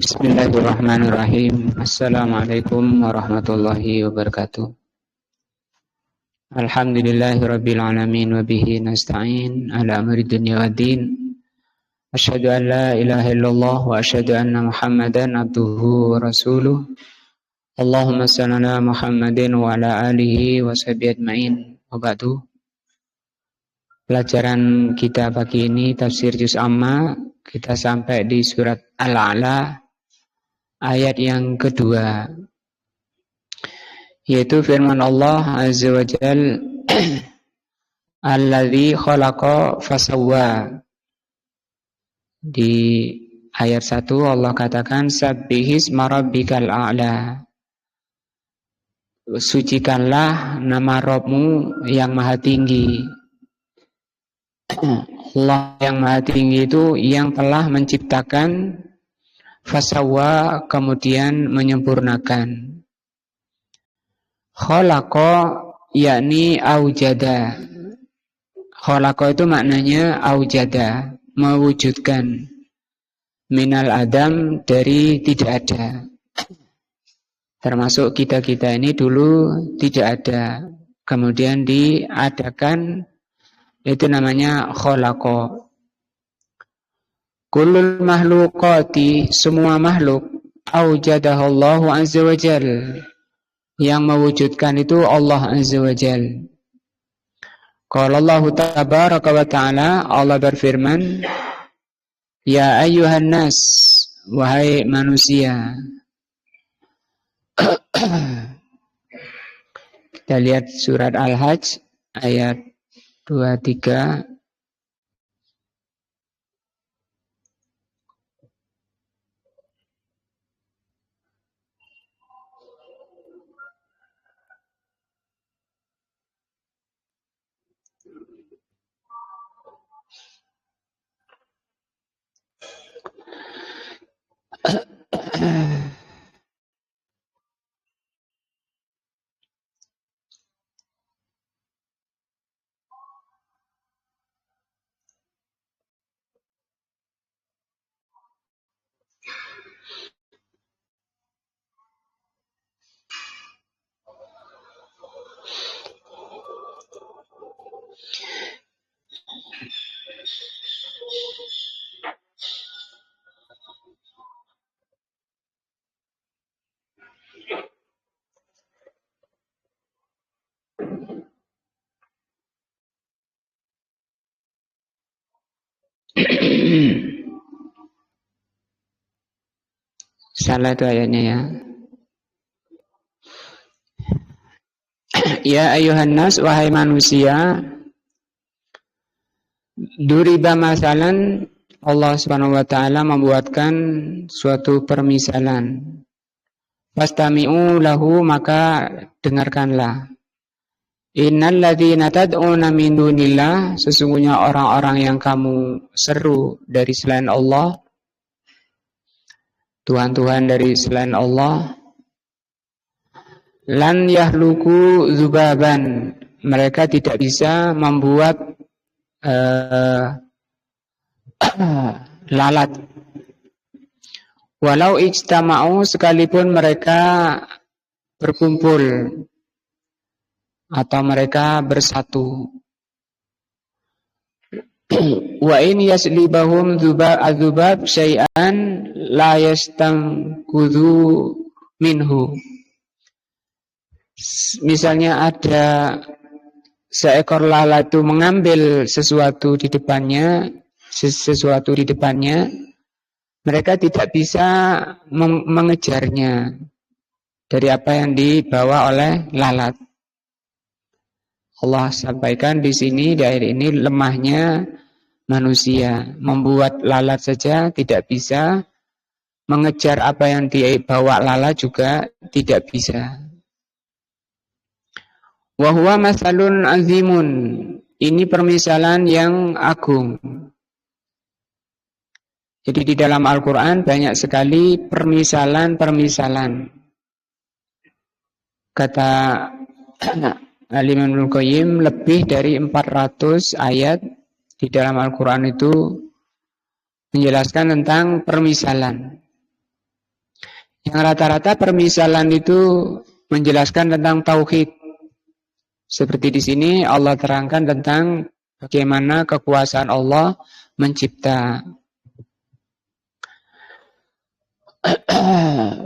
Bismillahirrahmanirrahim. Assalamualaikum warahmatullahi wabarakatuh. Alhamdulillahirabbil alamin wa bihi nasta'in ala amri dunya waddin. Asyhadu an la ilaha illallah wa asyhadu anna Muhammadan abduhu wa rasuluh. Allahumma shalli ala Muhammadin wa ala alihi wa sahbihi ajmain. Wa ba'du. Pelajaran kita pagi ini tafsir juz amma, kita sampai di surat Al-A'la ayat yang kedua, yaitu firman Allah Azza wa Jal alladzi khalaqa fasawwa. Di ayat 1 Allah katakan sabbihisma rabbikal a'la, sucikanlah nama Rabbmu yang maha tinggi. Allah yang maha tinggi itu yang telah menciptakan, fasawwa kemudian menyempurnakan. Khalaqa yakni aujada. Khalaqa itu maknanya aujada, mewujudkan. Minal adam, dari tidak ada. Termasuk kita-kita ini dulu tidak ada, kemudian diadakan, itu namanya khalaqa. Kullul makhluqati, semua makhluk, aujadahallahu azza wa jal, yang mewujudkan itu Allah azza wa jal. Qala Allah tabaraka wa ta'ala, Allah berfirman, ya ayyuhan nas, wahai manusia. Kita lihat surat Al-Hajj ayat 23. Salah itu ayatnya ya. Ya ayuhan nas, wahai manusia. Duriba masalan, Allah Subhanahu wa taala membuatkan suatu permisalan. Fastami'u lahu, maka dengarkanlah. Innal ladzina tad'una min dunillah, sesungguhnya orang-orang yang kamu seru dari selain Allah, Tuhan-Tuhan dari selain Allah, lan yahluku zubaban, mereka tidak bisa membuat lalat. Walau ijtama'u, sekalipun mereka berkumpul atau mereka bersatu. Wa in yaslibahum dzubab syai'an la yastanqudhu minhu. Misalnya ada seekor lalat itu mengambil sesuatu di depannya, mereka tidak bisa mengejarnya dari apa yang dibawa oleh lalat. Allah sampaikan di sini, di ayat ini, lemahnya manusia. Membuat lalat saja tidak bisa, mengejar apa yang dibawa lalat juga tidak bisa. Wa huwa masalun azimun, ini permisalan yang agung. Jadi di dalam Al-Quran banyak sekali permisalan-permisalan. Kata Al-Imam Ibnu Qayyim, lebih dari 400 ayat di dalam Al-Quran itu menjelaskan tentang permisalan. Yang rata-rata permisalan itu menjelaskan tentang tauhid. Seperti di sini Allah terangkan tentang bagaimana kekuasaan Allah mencipta.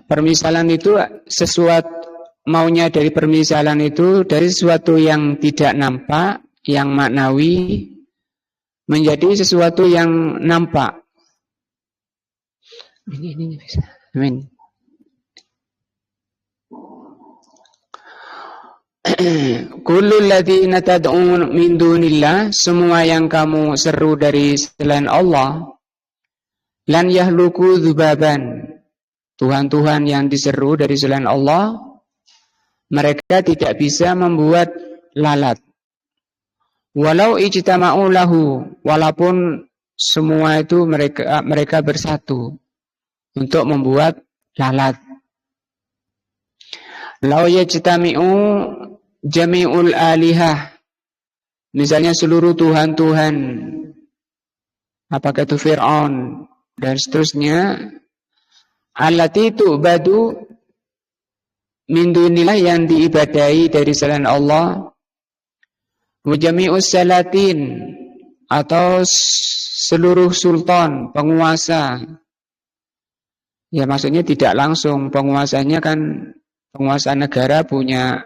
Permisalan itu sesuatu, maunya dari permisalan itu dari sesuatu yang tidak nampak, yang maknawi, menjadi sesuatu yang nampak. Ini bisa. Amin. Kullul ladzina tad'un min dunillah, semua yang kamu seru dari selain Allah, lan yahluku dzubaban, Tuhan-Tuhan yang diseru dari selain Allah, mereka tidak bisa membuat lalat. Walau ijtama'u lahu, walaupun semua itu mereka bersatu untuk membuat lalat. Lau yajtami'u jami'ul alihah, misalnya seluruh Tuhan-Tuhan, apakah itu Fir'aun dan seterusnya, allati tu'badu min dunillah, yang diibadahi dari selain Allah, wa jami'us salatin, atau seluruh sultan, penguasa. Ya maksudnya tidak langsung, penguasanya kan penguasa negara punya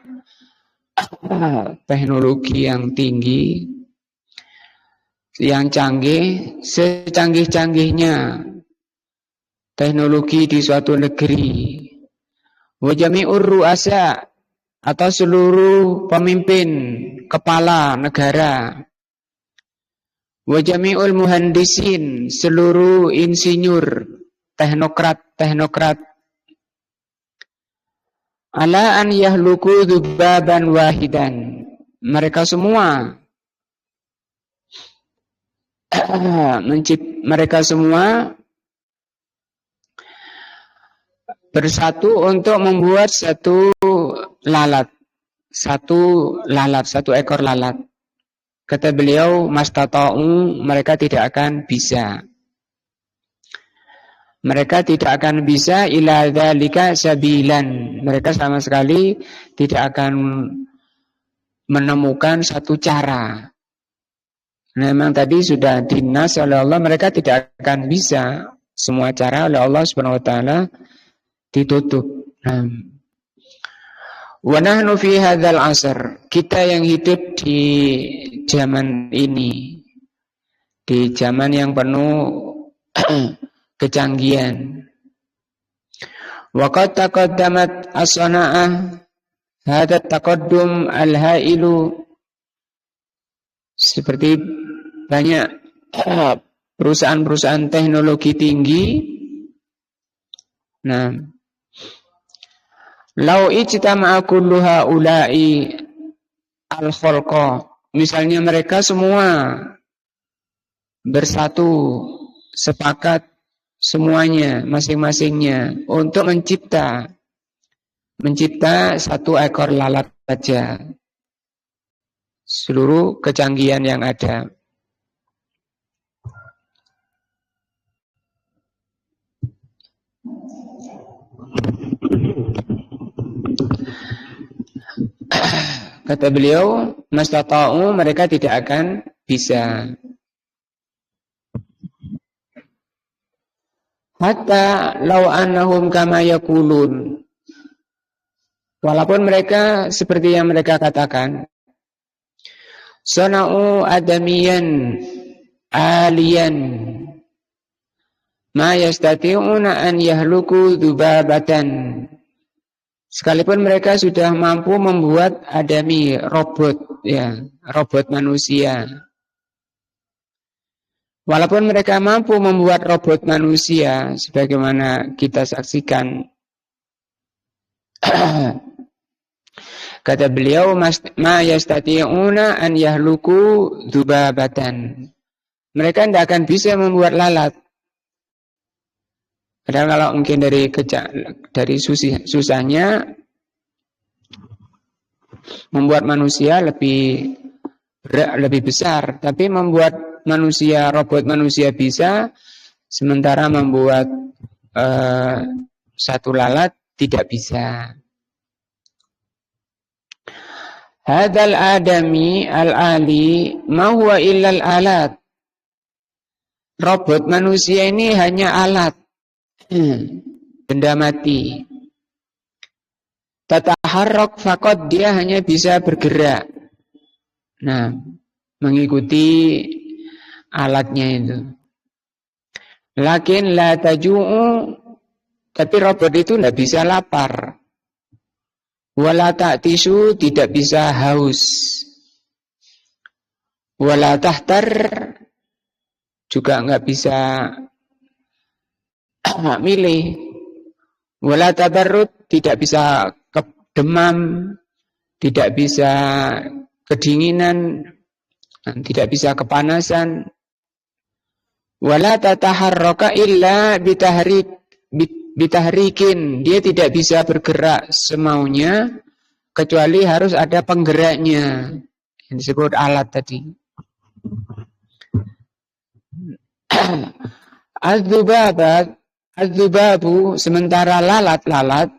teknologi yang tinggi, yang canggih, secanggih-canggihnya teknologi di suatu negeri. Wa jami'ur ru'asa, atau seluruh pemimpin, kepala negara. Wa jami'ul muhandisin, seluruh insinyur, teknokrat. Ala an yahluku dzubaban wahidan, mereka semua bersatu untuk membuat satu ekor lalat. Kata beliau, mastata'u, mereka tidak akan bisa. Mereka tidak akan bisa ila dzalika sabilan. Mereka sama sekali tidak akan menemukan satu cara. Memang tadi sudah dinas oleh Allah, mereka tidak akan bisa. Semua cara oleh Allah Subhanahu wa taala ditutup. Wa nahnu fi hadzal asr, kita yang hidup di zaman ini, di zaman yang penuh kecanggihan. Waqad taqaddamat as-sana'ah, hadha taqaddum al-hailu, seperti banyak perusahaan-perusahaan teknologi tinggi. Nah, lau ijtama'a kullu haula'i al-khalqa, misalnya mereka semua bersatu, sepakat semuanya, masing-masingnya untuk mencipta satu ekor lalat saja, seluruh kecanggihan yang ada. Kata beliau, mastata'u, mereka tidak akan bisa. Hatta law annahum kama yaqulun, walaupun mereka seperti yang mereka katakan, sana'u adamiyan aliyan ma yastati'una an yahluku dzubabatan, sekalipun mereka sudah mampu membuat adami, robot, ya, robot manusia. Walaupun mereka mampu membuat robot manusia, sebagaimana kita saksikan, kata beliau, ma yastati'una an yahluku dzubabatan, mereka tidak akan bisa membuat lalat. Padahal kalau mungkin dari susahnya, membuat manusia lebih besar, tapi membuat robot manusia bisa, sementara membuat satu lalat tidak bisa. Hadal adami al-ali ma huwa illal alat. Robot manusia ini hanya alat, benda mati. Tataharrak faqad, dia hanya bisa bergerak. Nah, mengikuti alatnya itu. Lakin la taju'u, tapi robot itu tidak bisa lapar. Wala ta'tisu, tidak bisa haus. Wala tahtar, juga enggak bisa milih. Wala tabarrud, tidak bisa demam, tidak bisa kedinginan, tidak bisa kepanasan. Wala tataharraka illa bitahrikin, dia tidak bisa bergerak semaunya kecuali harus ada penggeraknya, yang disebut alat tadi. Az-dzubabu, sementara lalat-lalat,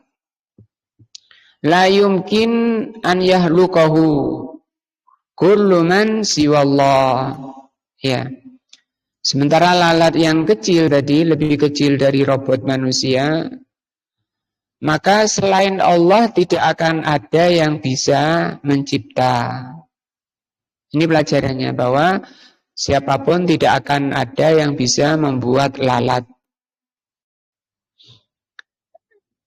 la yumkin an yahlukahu kullu man siwallah. Ya. Sementara lalat yang kecil tadi, lebih kecil dari robot manusia, maka selain Allah tidak akan ada yang bisa mencipta. Ini pelajarannya, bahwa siapapun tidak akan ada yang bisa membuat lalat.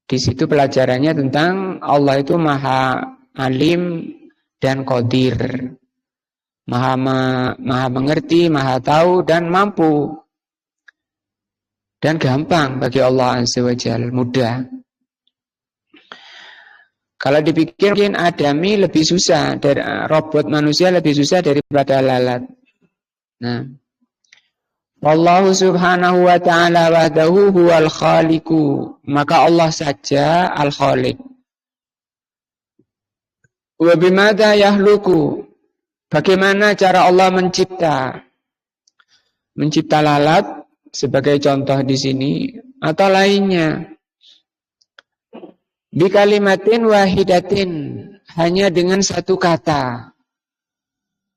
Di situ pelajarannya tentang Allah itu maha alim dan qadir. Maha mengerti, maha tahu, dan mampu. Dan gampang bagi Allah Azza wa Jalla, mudah. Kalau dipikir mungkin adami lebih susah, dari robot manusia lebih susah daripada lalat. Nah, Wallahu subhanahu wa ta'ala wahdahu huwal khaliqu, maka Allah saja al-khaliq. Wa bimada yahluku, bagaimana cara Allah mencipta lalat sebagai contoh di sini atau lainnya. Bi kalimatin wahidatin, hanya dengan satu kata.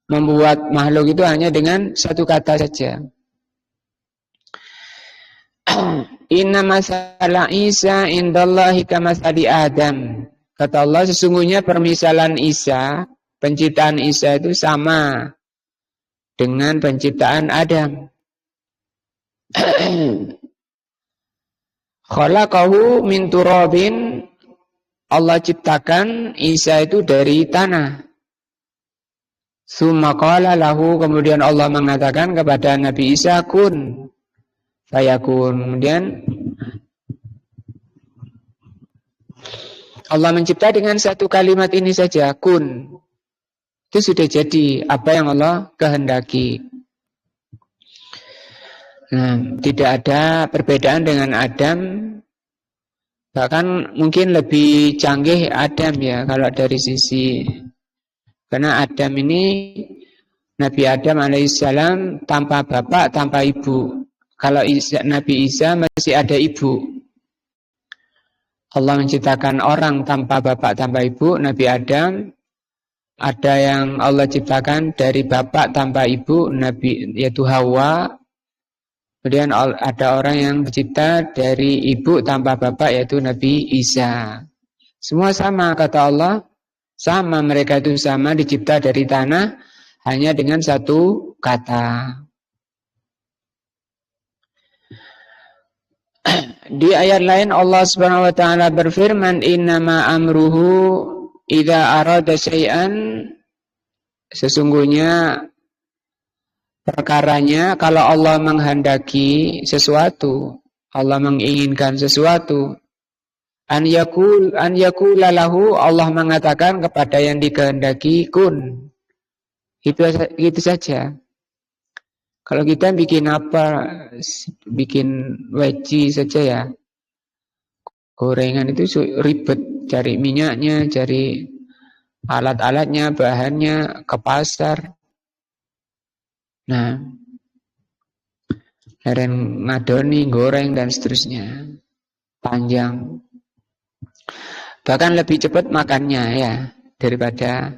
Membuat makhluk itu hanya dengan satu kata saja. Inna masala Isa indallahi kamasali Adam. Kata Allah, sesungguhnya permisalan Isa, penciptaan Isa itu sama dengan penciptaan Adam. Khalaqahu min turabin, Allah ciptakan Isa itu dari tanah. Summa qala lahu, kemudian Allah mengatakan kepada Nabi Isa, kun fayakun. Kemudian Allah mencipta dengan satu kalimat ini saja, kun. Itu sudah jadi apa yang Allah kehendaki. Nah, tidak ada perbedaan dengan Adam. Bahkan mungkin lebih canggih Adam ya, kalau dari sisi, karena Adam ini, Nabi Adam alaihissalam tanpa bapak, tanpa ibu. Kalau Nabi Isa masih ada ibu. Allah menciptakan orang tanpa bapak, tanpa ibu. Nabi Adam, ada yang Allah ciptakan dari bapak tanpa ibu, yaitu Hawa. Kemudian ada orang yang tercipta dari ibu tanpa bapak, yaitu Nabi Isa. Semua sama, kata Allah. Sama, mereka itu sama, dicipta dari tanah, hanya dengan satu kata. Di ayat lain Allah Subhanahu wa taala berfirman, innama amruhu idza arada syai'an, sesungguhnya perkaranya kalau Allah menghendaki sesuatu, Allah menginginkan sesuatu, an yakula lahu, Allah mengatakan kepada yang dikehendaki, kun. Itu saja. Kalau kita bikin apa, bikin weci saja ya, gorengan itu ribet, cari minyaknya, cari alat-alatnya, bahannya, ke pasar. Nah, leren ngadoni, goreng dan seterusnya. Panjang. Bahkan lebih cepat makannya ya daripada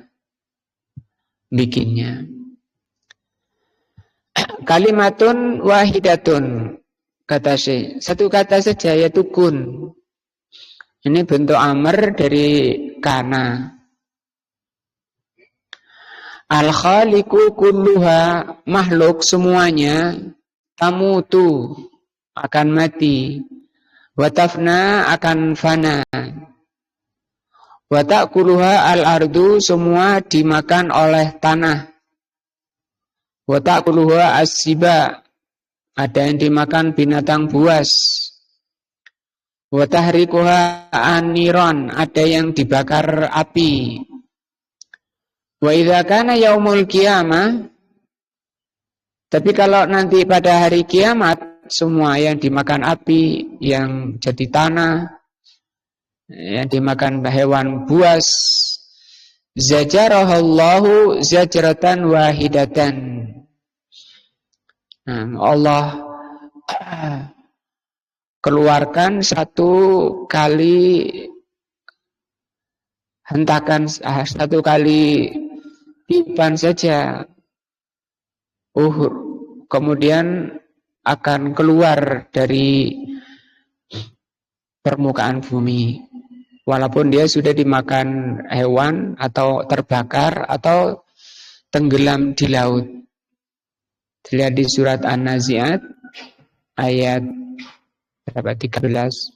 bikinnya. Kalimatun wahidatun, kata Syekh. Satu kata saja, yaitu kun. Ini bentuk amr dari kana. Al-khaliqu kulluha, makhluk semuanya, tamutu, akan mati. Watafna, akan fana. Watakuluha al-ardu, semua dimakan oleh tanah. Watakuluha as-siba, ada yang dimakan binatang buas. Watahrikuha an-niron, ada yang dibakar api. Wa idza kana yaumul qiyamah, tapi kalau nanti pada hari kiamat semua yang dimakan api, yang jadi tanah, yang dimakan hewan buas, zajarahallahu zajratan wahidatan. Nah, Allah keluarkan satu kali hentakan, satu kali tiupan saja. Kemudian akan keluar dari permukaan bumi. Walaupun dia sudah dimakan hewan atau terbakar atau tenggelam di laut. Dilihat di surat An-Nazi'at ayat berapa? 13.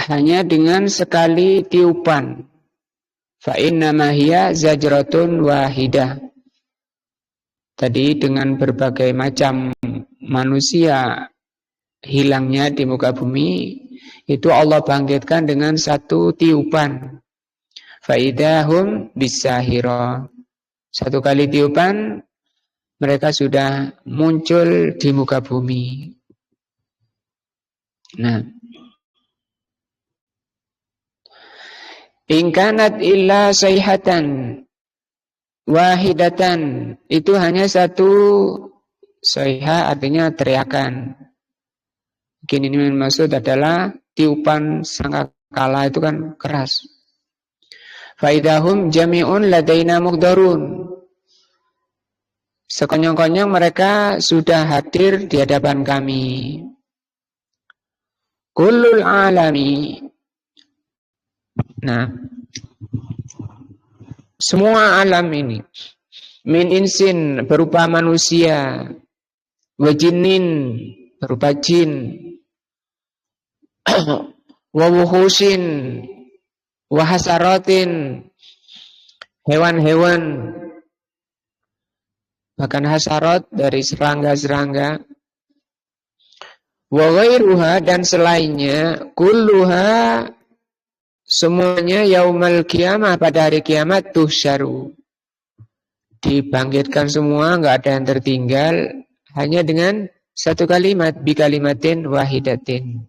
Hanya dengan sekali tiupan. Fa innama hiya zajratun wahidah. Tadi dengan berbagai macam manusia hilangnya di muka bumi, itu Allah bangkitkan dengan satu tiupan. Fa idahum bisahira. Satu kali tiupan mereka sudah muncul di muka bumi. Nah, in kanat illa sayhatan wahidatan, itu hanya satu sayha, artinya teriakan. Mungkin ini maksud adalah tiupan sangkakala itu kan keras. Faidahum jami'un ladaina muqdarun. Sekonyong-konyong mereka sudah hadir di hadapan kami. Kullul alami. Nah, semua alam ini, min insin berupa manusia, wajinin berupa jin, wawuhusin, wahasarotin, hewan-hewan, bahkan hasarot dari serangga-serangga, waghairuha, dan selainnya, kulluha, semuanya yaumal qiyamah, pada hari kiamat, tuhsyaru, dibangkitkan semua, enggak ada yang tertinggal, hanya dengan satu kalimat, bi kalimatin wahidatin.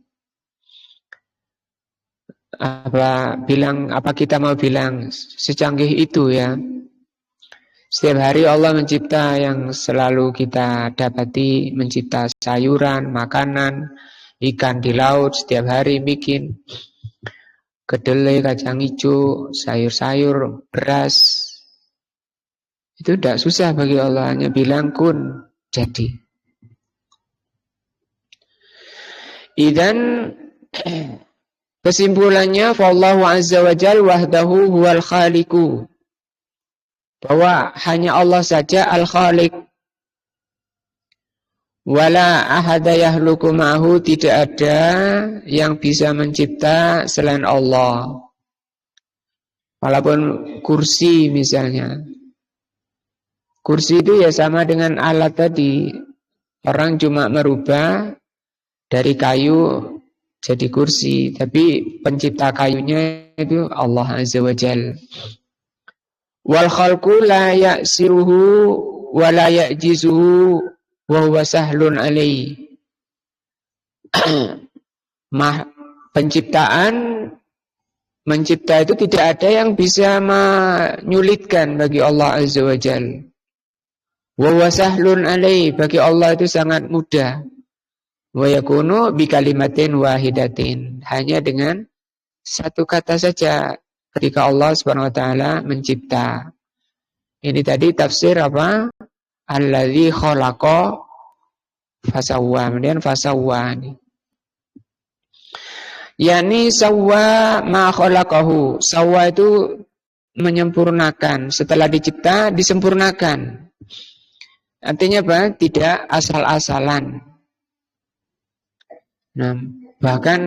Apa kita mau bilang secanggih itu ya? Setiap hari Allah mencipta yang selalu kita dapati, mencipta sayuran, makanan, ikan di laut, setiap hari bikin kedelai, kacang hijau, sayur-sayur, beras. Itu tidak susah bagi Allah, hanya bilang kun, jadi. Idan kesimpulannya, fallahu azza wa jal wahdahu huwal khaliqu, bahwa hanya Allah saja al-khaliq. Wala ahada yahluku ma'hu, tidak ada yang bisa mencipta selain Allah. Walaupun kursi misalnya. Kursi itu ya sama dengan alat tadi. Orang cuma merubah dari kayu jadi kursi, tapi pencipta kayunya itu Allah Azza wa Jalla. Wal khalqu la ya'siruhu wa la ya'jizuhu wa huwa sahlun alaihi. Mencipta itu tidak ada yang bisa menyulitkan bagi Allah Azza wa Jalla. Wa huwa sahlun alaihi, bagi Allah itu sangat mudah. Wa yakunu bi kalimatin wahidatin, hanya dengan satu kata saja ketika Allah Subhanahu wa taala mencipta. Ini tadi tafsir apa? Allazi khalaqa fasawwa. Kemudian fasawwa ini. Yani sawwa ma khalaqahu. Sawwa itu menyempurnakan, setelah dicipta disempurnakan. Artinya apa? Tidak asal-asalan. Nah, bahkan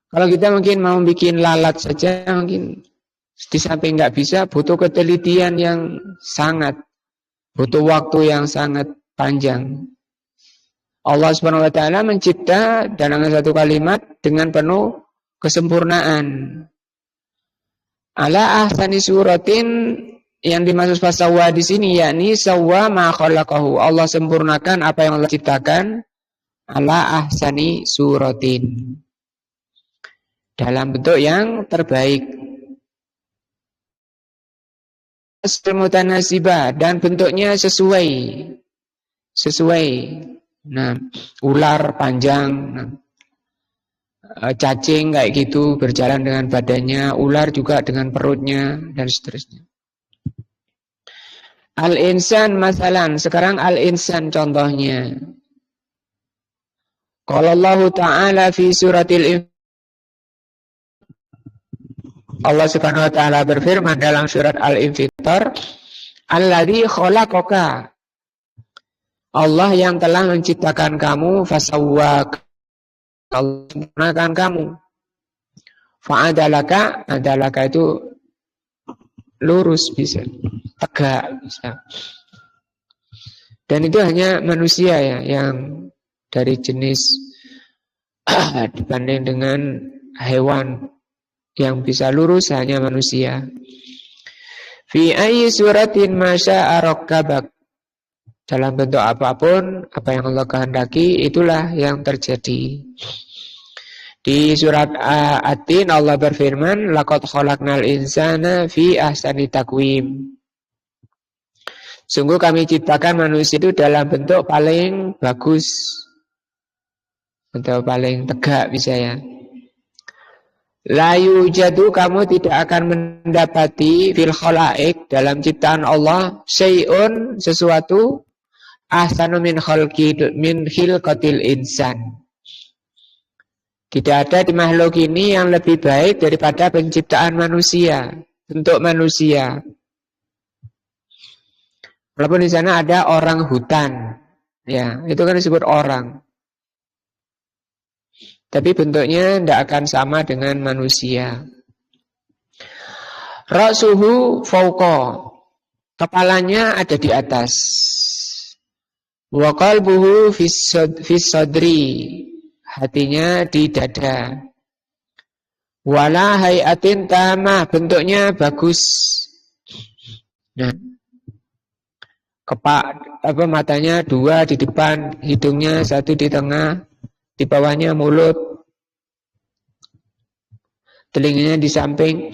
kalau kita mungkin mau bikin lalat saja, mungkin di samping nggak bisa, butuh ketelitian yang sangat, butuh waktu yang sangat panjang. Allah Subhanahu wa taala mencipta dalam satu kalimat dengan penuh kesempurnaan. Ala ahsani suratin, yang dimaksud fasawwa di sini yakni sawwa ma khalaqahu. Allah sempurnakan apa yang Allah ciptakan ala ahsani suratin, dalam bentuk yang terbaik. Mutanasibah, dan bentuknya sesuai. Nah, ular panjang, cacing kayak gitu berjalan dengan badannya, ular juga dengan perutnya, dan seterusnya. Al-insan masalan, sekarang al-insan contohnya. Qala Allah Ta'ala fi suratil Allah Subhanahu wa taala berfirman dalam surat Al-Infitar, alladzi khalaqaka. Allah yang telah menciptakan kamu, fasawwak. Allah sempurnakan kamu. Fa'adalaka, adalaka itu lurus bisa, tegak bisa. Dan itu hanya manusia ya yang dari jenis dibanding dengan hewan yang bisa lurus hanya manusia. Fi ayyi suratin masya'a rakkabak. Dalam bentuk apapun, apa yang Allah kehendaki, itulah yang terjadi. Di surat At-Tin Allah berfirman, laqad khalaqnal insana fi ahsani taqwim. Sungguh kami ciptakan manusia itu dalam bentuk paling bagus, bentuk paling tegak bisa ya. La yujadu, kamu tidak akan mendapati fil khalaik, dalam ciptaan Allah, syai'un, sesuatu, ahsanu min khilqatil insan. Tidak ada di makhluk ini yang lebih baik daripada penciptaan manusia, bentuk manusia. Walaupun di sana ada orang hutan, ya, itu kan disebut orang. Tapi bentuknya tidak akan sama dengan manusia. Ra'suhu fawqa, kepalanya ada di atas. Wa qalbuhu fis sadri, hatinya di dada. Wala hayatin tamah, bentuknya bagus. Nah, matanya dua di depan, hidungnya satu di tengah, di bawahnya mulut, telinganya di samping.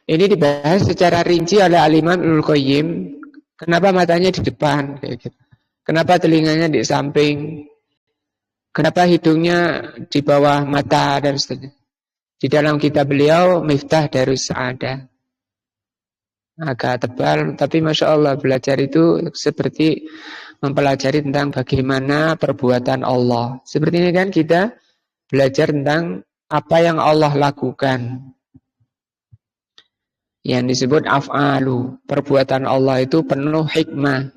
Ini dibahas secara rinci oleh Al-Imam Ibnu Qayyim. Kenapa matanya di depan kayak gitu? Kenapa telinganya di samping? Kenapa hidungnya di bawah mata dan seterusnya? Di dalam kitab beliau Miftah Darus Sa'adah. Agak tebal, tapi Masya Allah belajar itu seperti mempelajari tentang bagaimana perbuatan Allah. Seperti ini kan kita belajar tentang apa yang Allah lakukan. Yang disebut af'alu. Perbuatan Allah itu penuh hikmah.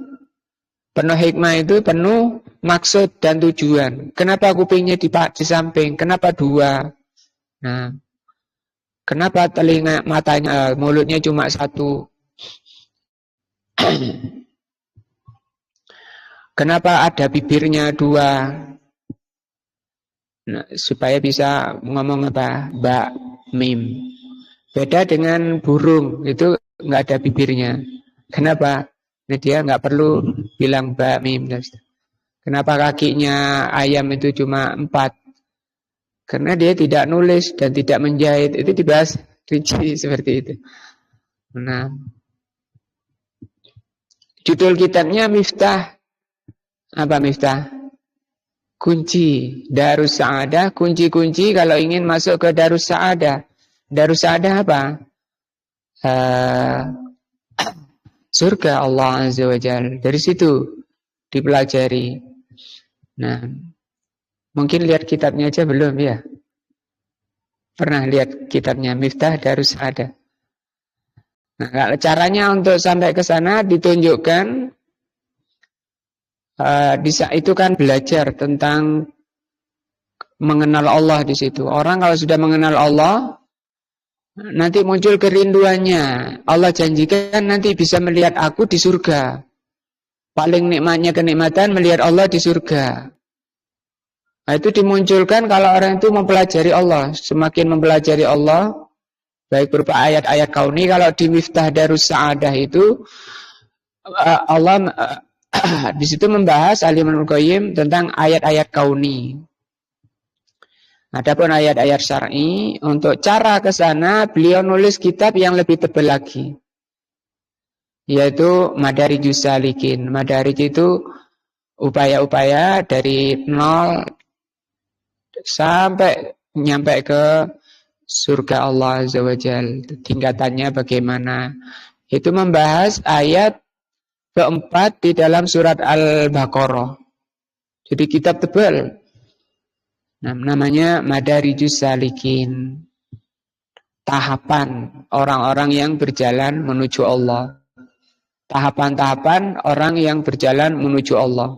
Penuh hikmah itu penuh maksud dan tujuan. Kenapa kupingnya di samping? Kenapa dua? Nah, kenapa telinga, matanya, mulutnya cuma satu? Kenapa ada bibirnya dua? Nah, supaya bisa ngomong apa? Ba, mim. Beda dengan burung, itu nggak ada bibirnya. Kenapa? Nah, dia nggak perlu bilang ba, mim. Kenapa kakinya ayam itu cuma 4? Karena dia tidak nulis dan tidak menjahit. Itu dibahas rinci seperti itu. Nah, judul kitabnya Miftah. Apa Miftah? Kunci Darus Sa'adah, kunci-kunci kalau ingin masuk ke Darus Sa'adah. Darus Sa'adah apa? Surga Allah Azza wa Jalla. Dari situ dipelajari. Nah, mungkin lihat kitabnya aja belum ya? Pernah lihat kitabnya Miftah Darus Sa'adah. Nah, caranya untuk sampai ke sana ditunjukkan. Itu kan belajar tentang mengenal Allah di situ. Orang kalau sudah mengenal Allah, nanti muncul kerinduannya. Allah janjikan nanti bisa melihat aku di surga. Paling nikmatnya kenikmatan melihat Allah di surga. Nah, itu dimunculkan kalau orang itu mempelajari Allah. Semakin mempelajari Allah, baik berupa ayat-ayat kauni. Kalau di Miftah Darus Sa'adah itu Allah di situ membahas Al-Imam Al-Qayyim tentang ayat-ayat kauni. Adapun ayat-ayat syar'i, untuk cara ke sana beliau nulis kitab yang lebih tebal lagi, yaitu Madarijus Salikin. Madarij itu upaya-upaya dari nol sampai nyampe ke surga Allah Azza wa Jalla. Tingkatannya bagaimana? Itu membahas ayat keempat di dalam surat Al-Baqarah. Jadi kitab tebal. Namanya Madarijus Salikin. Tahapan orang-orang yang berjalan menuju Allah. Tahapan-tahapan orang yang berjalan menuju Allah.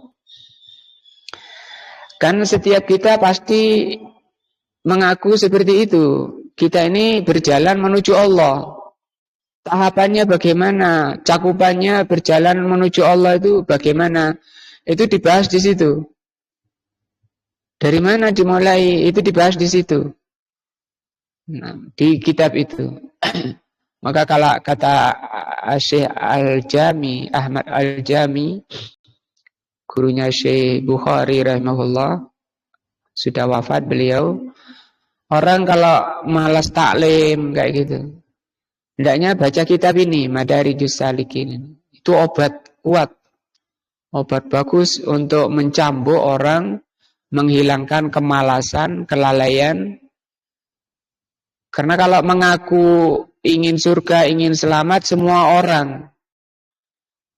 Kan setiap kita pasti mengaku seperti itu. Kita ini berjalan menuju Allah. Tahapannya bagaimana? Cakupannya berjalan menuju Allah itu bagaimana? Itu dibahas di situ. Dari mana dimulai? Itu dibahas di situ. Nah, di kitab itu. Maka kalau kata Syekh Al-Jami, Ahmad Al-Jami, gurunya Syekh Bukhari rahimahullah, sudah wafat beliau. Orang kalau malas taklim kayak gitu, hendaknya baca kitab ini, Madarijus Salikin. Itu obat kuat, obat bagus untuk mencambuk orang, menghilangkan kemalasan, kelalaian. Karena kalau mengaku ingin surga, ingin selamat, semua orang.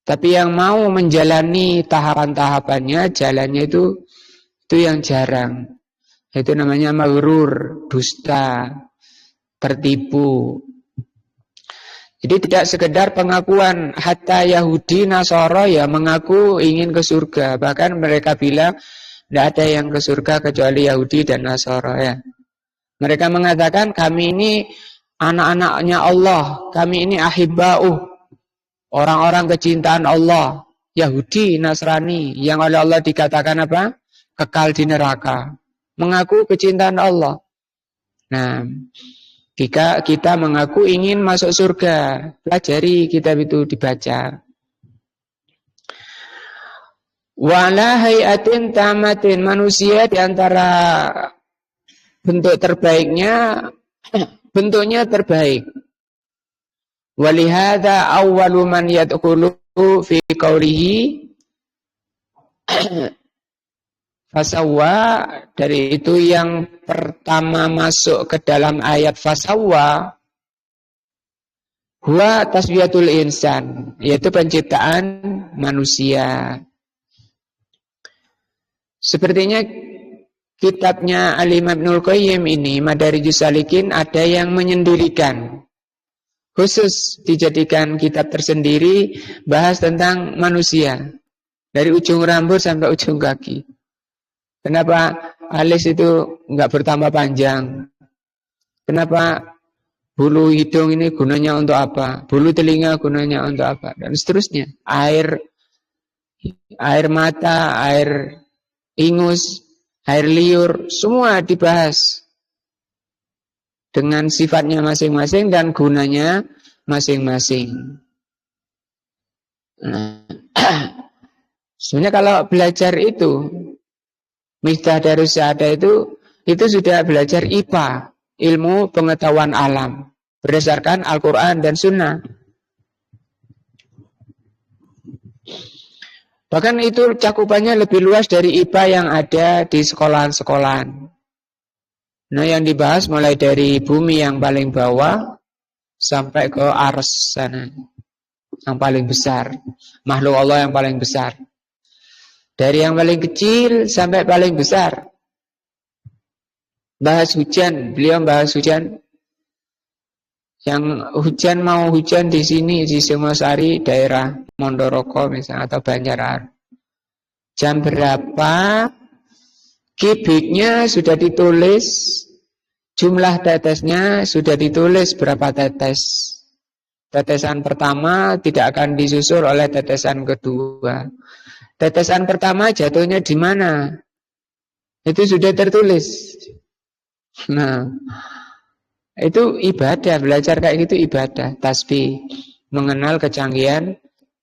Tapi yang mau menjalani tahapan-tahapannya, jalannya itu yang jarang. Itu namanya maghrur, dusta, tertipu. Jadi tidak sekedar pengakuan, hatta Yahudi Nasara ya mengaku ingin ke surga. Bahkan mereka bilang tidak ada yang ke surga kecuali Yahudi dan Nasara ya. Mereka mengatakan kami ini anak-anaknya Allah, kami ini ahibba'uh, orang-orang kecintaan Allah. Yahudi, Nasrani yang oleh Allah dikatakan apa? Kekal di neraka. Mengaku kecintaan Allah. Nah, jika kita mengaku ingin masuk surga, pelajari kitab itu dibaca. Wala hayatin tamatin, manusia diantara bentuk terbaiknya bentuknya terbaik. Walihada awwalu man yadkhulu fi qawlihi fasawwa, dari itu yang pertama masuk ke dalam ayat fasawwa huwa tasbiyatul insan, yaitu penciptaan manusia. Sepertinya kitabnya Al-Imam Ibnul Qayyim ini, Madarijus Salikin, ada yang menyendirikan, khusus dijadikan kitab tersendiri, bahas tentang manusia dari ujung rambut sampai ujung kaki. Kenapa alis itu enggak bertambah panjang? Kenapa bulu hidung ini gunanya untuk apa? Bulu telinga gunanya untuk apa? Dan seterusnya. Air mata, air ingus, air liur, semua dibahas dengan sifatnya masing-masing dan gunanya masing-masing. Nah, sebenarnya kalau belajar itu, Miftah Darus Sa'adah itu sudah belajar IPA, ilmu pengetahuan alam, berdasarkan Al-Quran dan Sunnah. Bahkan itu cakupannya lebih luas dari IPA yang ada di sekolahan-sekolahan. Nah, yang dibahas mulai dari bumi yang paling bawah sampai ke ars sana, yang paling besar, makhluk Allah yang paling besar. Dari yang paling kecil sampai paling besar. Bahas hujan, beliau bahas hujan. Yang hujan mau hujan di sini di Singosari, daerah Mondoroko misalnya atau Banjaran. Jam berapa? Kibiknya sudah ditulis, jumlah tetesnya sudah ditulis berapa tetes. Tetesan pertama tidak akan disusul oleh tetesan kedua. Tetesan pertama jatuhnya di mana? Itu sudah tertulis. Nah, itu ibadah, belajar kayak gitu ibadah, tasbih, mengenal kecanggihan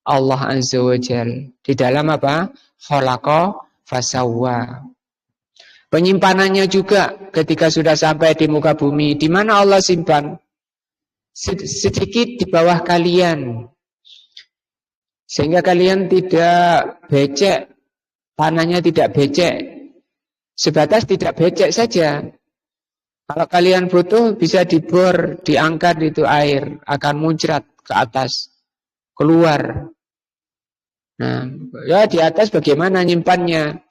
Allah Azza wa Jalla. Di dalam apa? Khalaqa fasawwa. Penyimpanannya juga ketika sudah sampai di muka bumi, di mana Allah simpan? Sedikit di bawah kalian. Sehingga kalian tidak becek, tanahnya tidak becek, sebatas tidak becek saja. Kalau kalian butuh bisa dibor, diangkat itu air, akan muncrat ke atas, keluar. Nah, ya di atas bagaimana nyimpannya?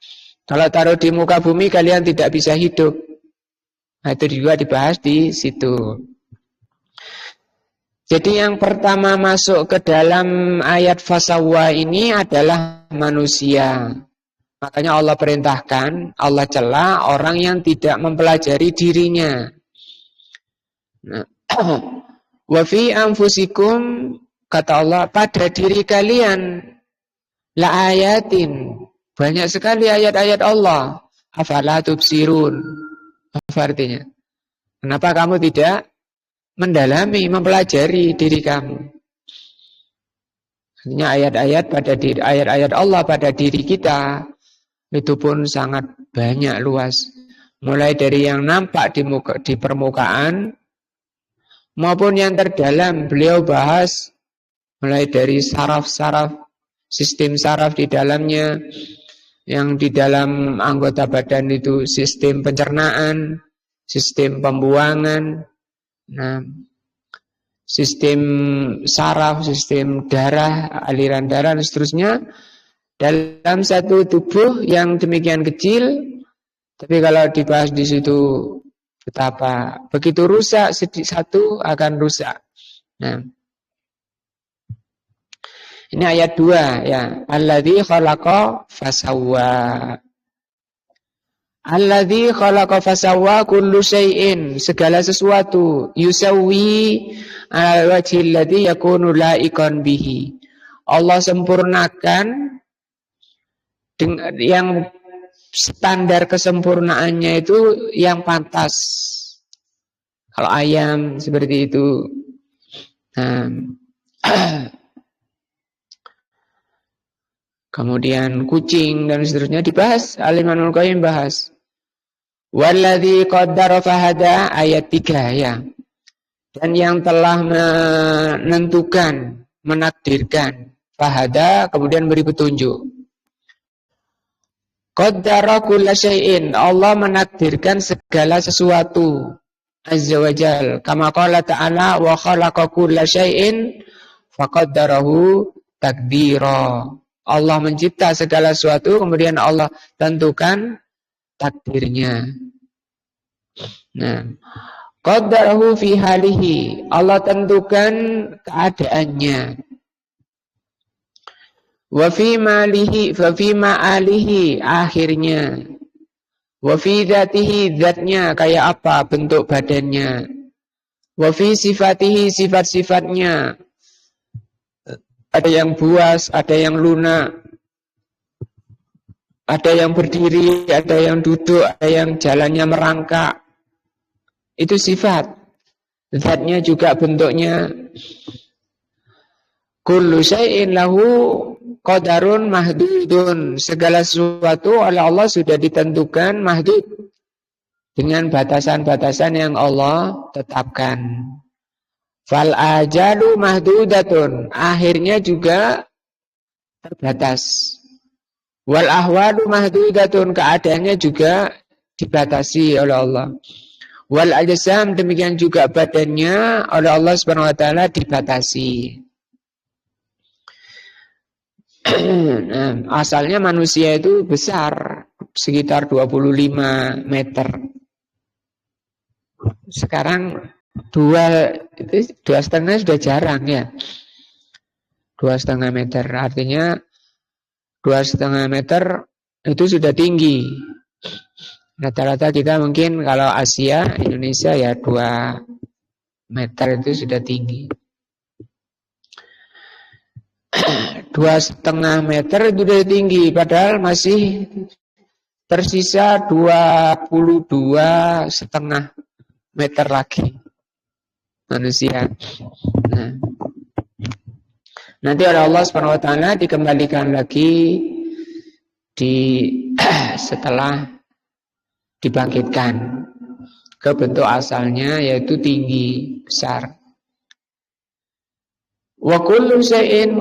Kalau taruh di muka bumi kalian tidak bisa hidup. Nah, itu juga dibahas di situ. Jadi yang pertama masuk ke dalam ayat fasawwa ini adalah manusia. Makanya Allah perintahkan, Allah cela orang yang tidak mempelajari dirinya. Nah, wa fi anfusikum, kata Allah, pada diri kalian la ayatin, banyak sekali ayat-ayat Allah. Afala tubsirun. Apa artinya? Kenapa kamu tidak mendalami, mempelajari diri kamu? Artinya ayat-ayat pada diri, ayat-ayat Allah pada diri kita itu pun sangat banyak, luas. Mulai dari yang nampak di permukaan maupun yang terdalam. Beliau bahas mulai dari saraf-saraf, sistem saraf di dalamnya, yang di dalam anggota badan itu sistem pencernaan, sistem pembuangan, nah, sistem saraf, sistem darah, aliran darah dan seterusnya. Dalam satu tubuh yang demikian kecil, tapi kalau dibahas di situ betapa begitu rusak, satu akan rusak. Nah, ini ayat 2 ya. Alladzi khalaqa fasawwa. Alladzi khalaqa fasawwa kullu syai'in, segala sesuatu, yusawwi ala wajhil ladzi yakunu laikan bihi. Allah sempurnakan dengan yang standar kesempurnaannya itu yang pantas. Kalau ayam seperti itu. Nah, kemudian kucing dan seterusnya dibahas. Al-Imamul Qayyim bahas. Walladzi qaddara fahada, ayat 3 ya. Dan yang telah menentukan, menakdirkan, fahada kemudian beri petunjuk. Qaddara kulla syai'in, Allah menakdirkan segala sesuatu. Azza wa Jal, kama qala ta'ala wa khalaqa kulla syai'in faqaddarahu takdira. Allah mencipta segala sesuatu, kemudian Allah tentukan takdirnya. Nah, qaddarahu fi halihi, Allah tentukan keadaannya. Wa fi malihi, fa fi ma'alihi, akhirnya. Wa fi dzatihi, zatnya kayak apa, bentuk badannya. Wa fi sifatihi, sifat-sifatnya. Ada yang buas, ada yang lunak. Ada yang berdiri, ada yang duduk, ada yang jalannya merangkak. Itu sifat. Zatnya juga bentuknya. Kullu syai'in lahu qadarun mahdudun. Segala sesuatu oleh Allah sudah ditentukan mahdud. Dengan batasan-batasan yang Allah tetapkan. Fal ajalu mahdudatun. Akhirnya juga terbatas. Wal ahwalu mahdudatun. Keadaannya juga dibatasi oleh Allah. Wal ajsam, demikian juga badannya oleh Allah Subhanahu wa taala dibatasi. Nah, asalnya manusia itu besar, sekitar 25 meter. Sekarang 2,5 sudah jarang ya. 2,5 meter, artinya 2,5 meter itu sudah tinggi. Rata-rata kita mungkin kalau Asia, Indonesia ya 2 meter itu sudah tinggi. 2,5 meter itu sudah tinggi, padahal masih tersisa 22,5 meter lagi manusia. Nah, nanti oleh Allah Subhanahu wa taala dikembalikan lagi setelah dibangkitkan ke bentuk asalnya, yaitu tinggi, besar. Wa kullu syai'in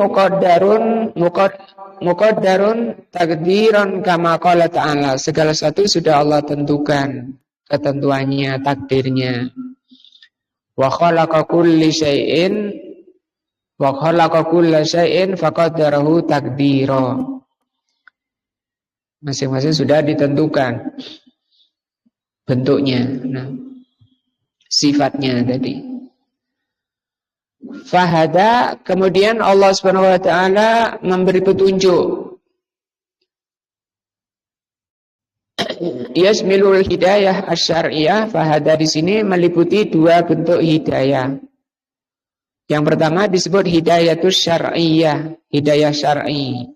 muqaddarun takdiran kama qala ta'ala. Segala sesuatu sudah Allah tentukan ketentuannya, takdirnya. Wa khalaqa kulla syai'in faqaddarahu takdira. Masing-masing sudah ditentukan bentuknya, nah, sifatnya tadi. Fahada, kemudian Allah Subhanahu wa taala memberi petunjuk. Yasmilul hidayah asy-syar'iyyah. Fahada di sini meliputi 2 bentuk hidayah. Yang pertama disebut hidayatus syar'iyyah, hidayah syar'i,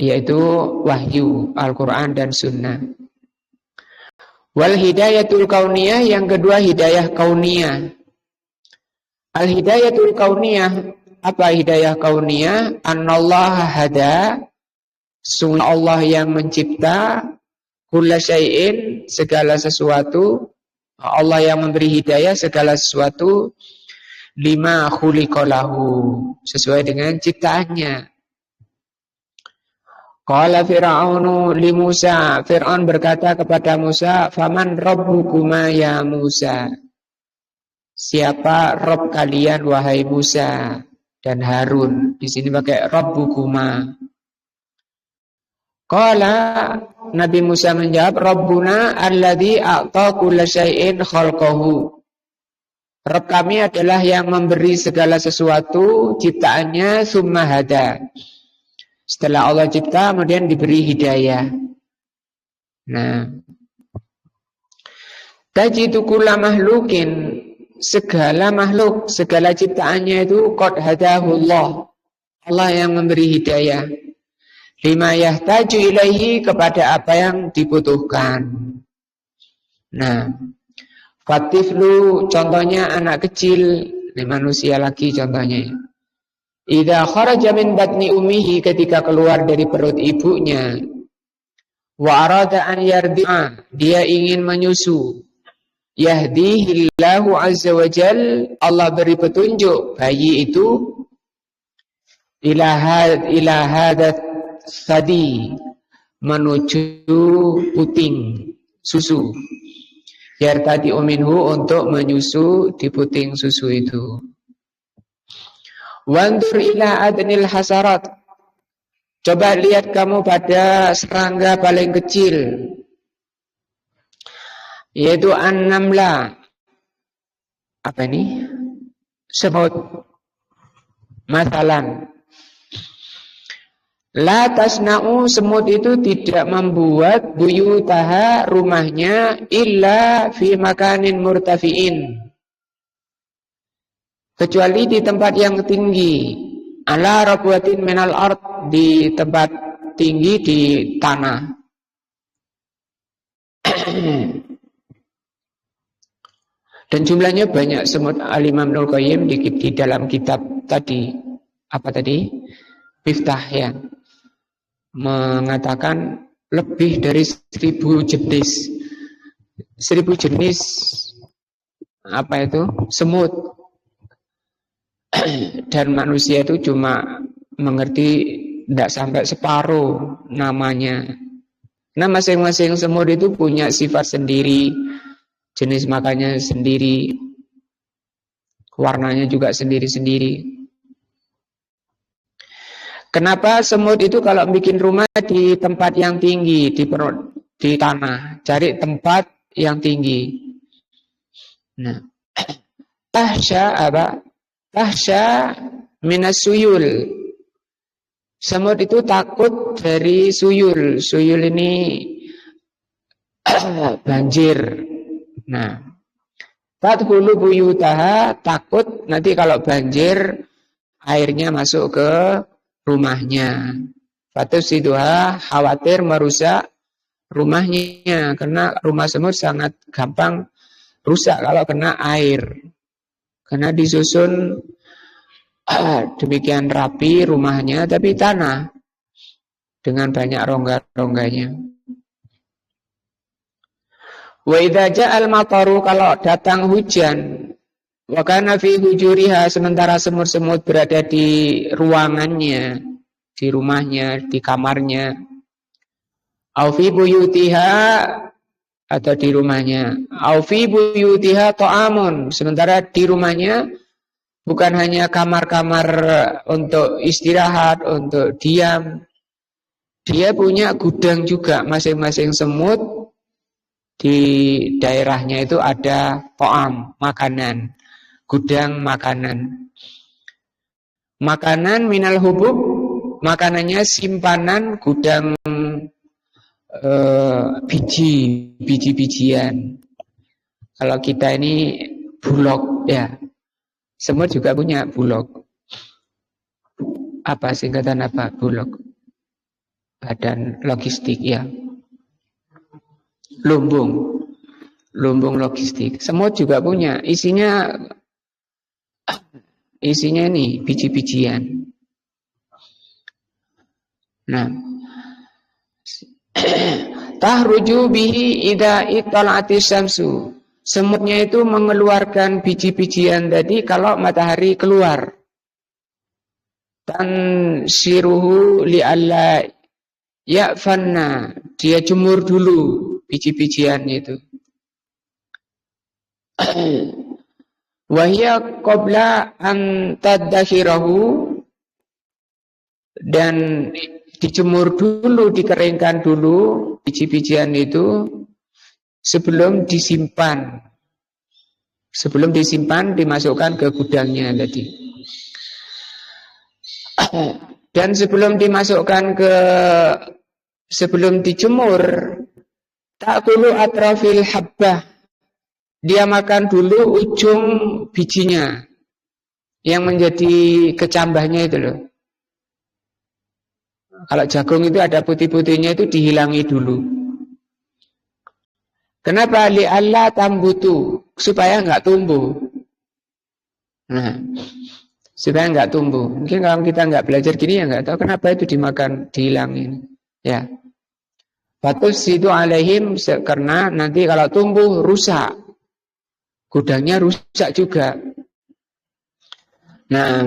yaitu wahyu, Al-Qur'an dan sunnah. Wal hidayatul kauniyah, yang kedua hidayah kauniyah. Al-hidayatul kauniyah, apa hidayah kauniyah? Annallaha hada, sungguh Allah yang mencipta, kulla syai'in, segala sesuatu. Allah yang memberi hidayah segala sesuatu, lima khuliqalahu, sesuai dengan ciptaannya. Qala Fir'aunu li Musa, Fir'aun berkata kepada Musa, faman rabbukuma ya Musa? Siapa Rabb kalian wahai Musa dan Harun? Di sini pakai rabbukuma. Qala, Nabi Musa menjawab, Rabbuna alladzi a'ta kulla syai'in khalqahu. Rabb kami adalah yang memberi segala sesuatu ciptaannya, summa hada. Setelah Allah cipta, kemudian diberi hidayah. Nah, tajidu kulla mahlukin, segala makhluk, segala ciptaannya itu qad hadahullah, Allah yang memberi hidayah. Lima yahtaju ilaihi, kepada apa yang dibutuhkan. Nah, fatiflu, contohnya anak kecil, ini manusia lagi contohnya. Idza kharaja min batni ummihi, ketika keluar dari perut ibunya, wa arada an yardi'a, dia ingin menyusu, yahdihillahu azza wa jal, Allah beri petunjuk bayi itu ila hadat sadi, menuju puting susu, yartadi minhu, untuk menyusu di puting susu itu. Wandur ila adnil hasarat, coba lihat kamu pada serangga paling kecil, yaitu an-namla. Apa ini? Semut. Masalan, la tasna'u, semut itu tidak membuat buyutaha, rumahnya, illa fi makanin murtafi'in, kecuali di tempat yang tinggi, ala rabwatin minal ard, di tempat tinggi di tanah. Dan jumlahnya banyak. Semut Al-Imam Ibnul Qayyim di dalam kitab tadi, apa tadi? Miftah ya, mengatakan lebih dari 1000 jenis. 1000 jenis apa itu? Semut. Dan manusia itu cuma mengerti tidak sampai separuh namanya. Nah, masing-masing semut itu punya sifat sendiri, jenis makannya sendiri, warnanya juga sendiri-sendiri. Kenapa semut itu kalau bikin rumah di tempat yang tinggi, di tanah, cari tempat yang tinggi. Nah, tahsya apa? Tahsya minas suyul. Semut itu takut dari suyul. Suyul ini banjir. Nah, tadkhulu buyutaha, takut nanti kalau banjir airnya masuk ke rumahnya. Fatusiduha, khawatir merusak rumahnya, karena rumah semut sangat gampang rusak kalau kena air. Karena disusun demikian rapi rumahnya, tapi tanah dengan banyak rongga-rongganya. Wa idza ja'al mataru, kalau datang hujan, wa kana fi hujuriha, sementara semut-semut berada di ruangannya, di rumahnya, di kamarnya. Au fi buyutiha, atau di rumahnya. Au fi buyutiha ta'amun, sementara di rumahnya bukan hanya kamar-kamar untuk istirahat, untuk diam. Dia punya gudang juga, masing-masing semut di daerahnya itu ada ta'am, makanan, gudang makanan. Makanan minal hubub, makanannya simpanan, gudang biji-bijian. Kalau kita ini bulog ya, semut juga punya bulog. Apa singkatan apa bulog? Badan logistik ya. Lumbung logistik. Semut juga punya, isinya ini biji-bijian. Nah, tahruju bihi idza itala'atis syamsu. Semutnya itu mengeluarkan biji-bijian tadi kalau matahari keluar. Tan siruhu li'alla ya'fanna, dia jemur dulu biji-bijian itu. Wahya qabla an tadakhirahu, dan dijemur dulu, dikeringkan dulu biji-bijian itu sebelum disimpan. Sebelum disimpan, dimasukkan ke gudangnya tadi. Dan sebelum dijemur, ta'kulu atrafil habbah, dia makan dulu ujung bijinya yang menjadi kecambahnya itu loh. Kalau jagung itu ada putih-putihnya, itu dihilangi dulu. Kenapa? Li'alla tambutu, supaya enggak tumbuh. Nah, supaya enggak tumbuh. Mungkin kalau kita enggak belajar gini ya enggak tahu kenapa itu dimakan, dihilangin. Ya. Fatus itu alaihim, karena nanti kalau tumbuh rusak. Gudangnya rusak juga. Nah,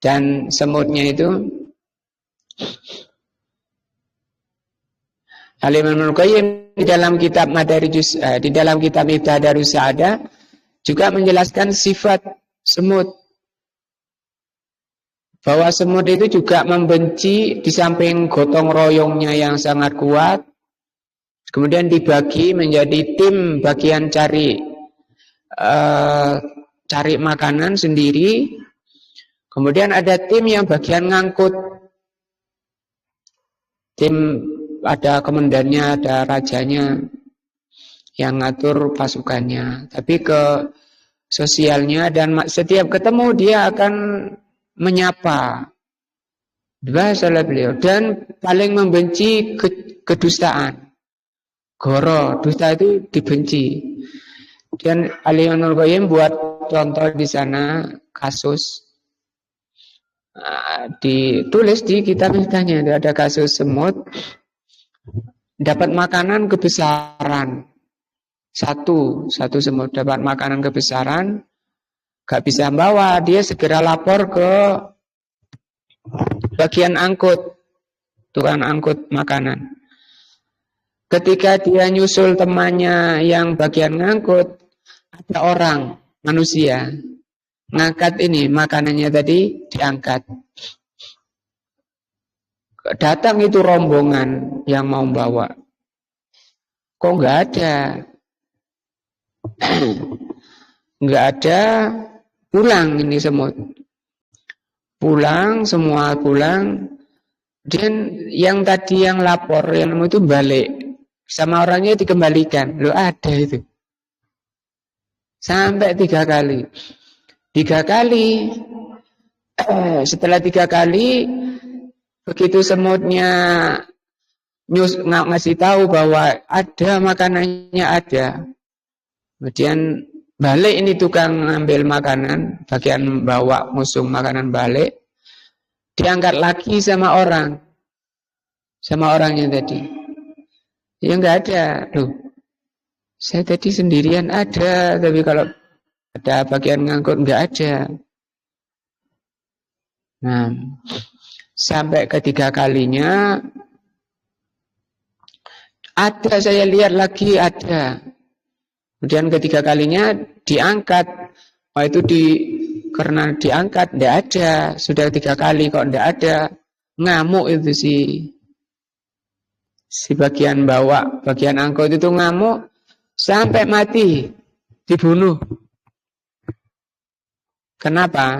dan semutnya itu Al-Imam Ibnul Qayyim di dalam kitab Madarijus, di dalam kitab Miftah Darus Sa'adah juga menjelaskan sifat semut. Bahwa semut itu juga membenci, di samping gotong royongnya yang sangat kuat, kemudian dibagi menjadi tim bagian cari makanan sendiri. Kemudian ada tim yang bagian ngangkut. Tim, ada komandannya, ada rajanya yang ngatur pasukannya. Tapi ke sosialnya, dan setiap ketemu dia akan menyapa. Dibahas oleh beliau. Dan paling membenci kedustaan. Goro, dusta itu dibenci. Dan Al-Imam Al-Qayyim buat contoh di sana kasus. Ditulis di kitab kitanya itu ada kasus semut dapat makanan kebesaran. Satu semut dapat makanan kebesaran, gak bisa bawa, dia segera lapor ke bagian angkut, tukang angkut makanan. Ketika dia nyusul temannya yang bagian ngangkut, ada orang, manusia, ngangkat ini, makanannya tadi diangkat. Datang itu rombongan yang mau bawa. Kok nggak ada? Nggak ada, pulang ini semut. Pulang, semua pulang. Dan yang tadi yang lapor, yang itu balik. Sama orangnya dikembalikan. Loh ada itu. Sampai 3 kali. 3 kali. Setelah 3 kali, begitu semutnya ngasih tahu bahwa ada makanannya ada. Kemudian balik ini tukang ngambil makanan, bagian bawa musung makanan balik. Diangkat lagi sama orang. Sama orangnya tadi. Ya enggak ada. Loh, saya tadi sendirian ada, tapi kalau ada bagian ngangkut enggak ada. Nah, sampai ketiga kalinya ada, saya lihat lagi ada. Kemudian ketiga kalinya diangkat. Oh itu karena diangkat enggak ada. Sudah 3 kali kok enggak ada. Ngamuk itu si bagian bawah, bagian angkut itu ngamuk sampai mati, dibunuh. Kenapa?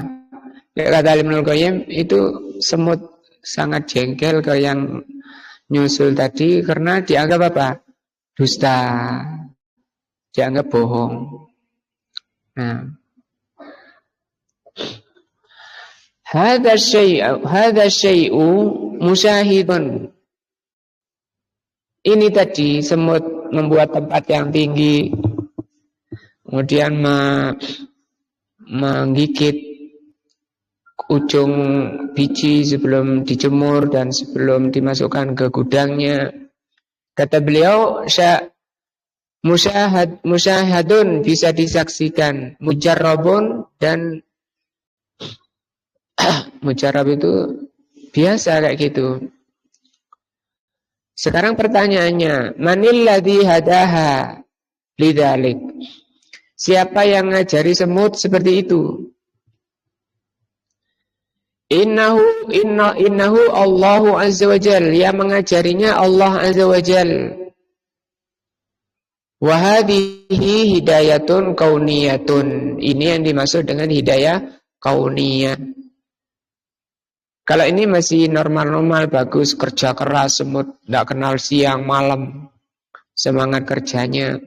Kata Imam Al-Qayyim, itu semut sangat jengkel ke yang nyusul tadi karena dianggap apa? Dusta. Dianggap bohong. Nah. Hadza syai'u musyahidun. Ini tadi semut membuat tempat yang tinggi, kemudian menggigit ujung biji sebelum dijemur dan sebelum dimasukkan ke gudangnya. Kata beliau, musyahadun bisa disaksikan, mujarrabun, dan mujarrab itu biasa kayak gitu. Sekarang pertanyaannya, manil ladzi hadaha lidzalik? Siapa yang ngajari semut seperti itu? Innahu Allahu azza wajal, yang mengajarinya Allah azza wajal. Wa hadhihi hidayatun kauniyatun. Ini yang dimaksud dengan hidayah kauniyah. Kalau ini masih normal-normal, bagus, kerja keras, semut, tidak kenal siang, malam, semangat kerjanya.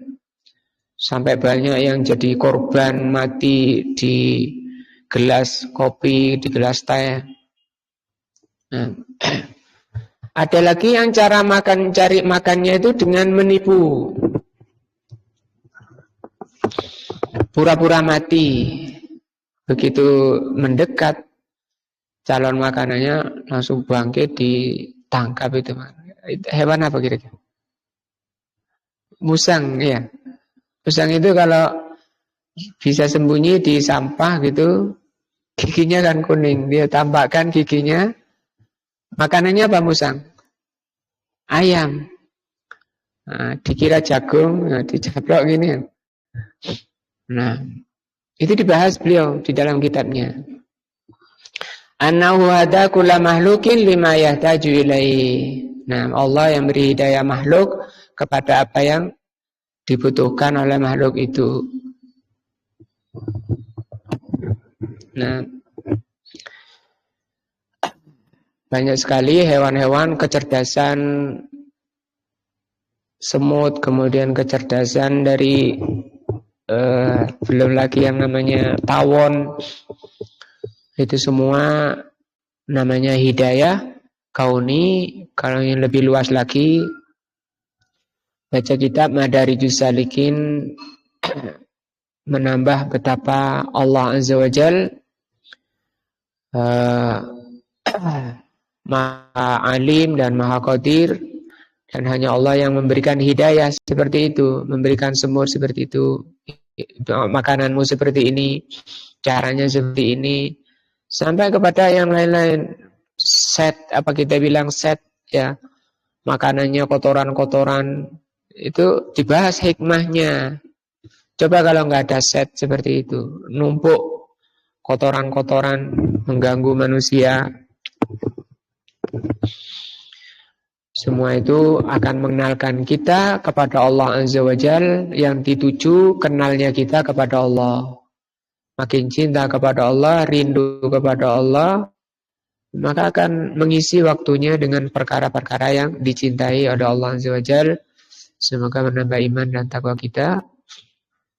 Sampai banyak yang jadi korban mati di gelas kopi, di gelas teh. Nah, ada lagi yang cari makannya itu dengan menipu. Pura-pura mati. Begitu mendekat, calon makanannya langsung bangkit, ditangkap itu. Hewan apa kira-kira? Musang, ya. Musang itu kalau bisa sembunyi di sampah gitu, giginya kan kuning. Dia tampakkan giginya. Makanannya apa musang? Ayam. Nah, dikira jagung, nah, dicaplok gini. Nah, itu dibahas beliau di dalam kitabnya. Annahu hada kulla mahlukin lima yahtaju ilaihi. Nah, Allah yang beri hidayah makhluk kepada apa yang dibutuhkan oleh makhluk itu. Nah, banyak sekali hewan-hewan, kecerdasan semut, kemudian kecerdasan dari belum lagi yang namanya tawon. Itu semua namanya hidayah kauni. Kalau yang lebih luas lagi, baca kitab Madarijus Salikin, menambah betapa Allah Azza wa Jal Maha Alim dan Maha Qadir, dan hanya Allah yang memberikan hidayah seperti itu, memberikan semur seperti itu, makananmu seperti ini, caranya seperti ini, sampai kepada yang lain-lain. Set, apa kita bilang set ya, makanannya kotoran-kotoran, itu dibahas hikmahnya. Coba kalau nggak ada set seperti itu, numpuk kotoran-kotoran mengganggu manusia, semua itu akan mengenalkan kita kepada Allah Azza wa Jal, yang dituju kenalnya kita kepada Allah. Makin cinta kepada Allah, rindu kepada Allah, maka akan mengisi waktunya dengan perkara-perkara yang dicintai oleh Allah Azza wa Jal. Semoga menambah iman dan takwa kita.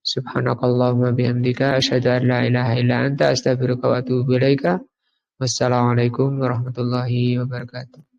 Subhanakallahumma bihamdika asyhadu an la ilaha illa anta astaghfiruka wa atubu ilaika. Wassalamualaikum warahmatullahi wabarakatuh.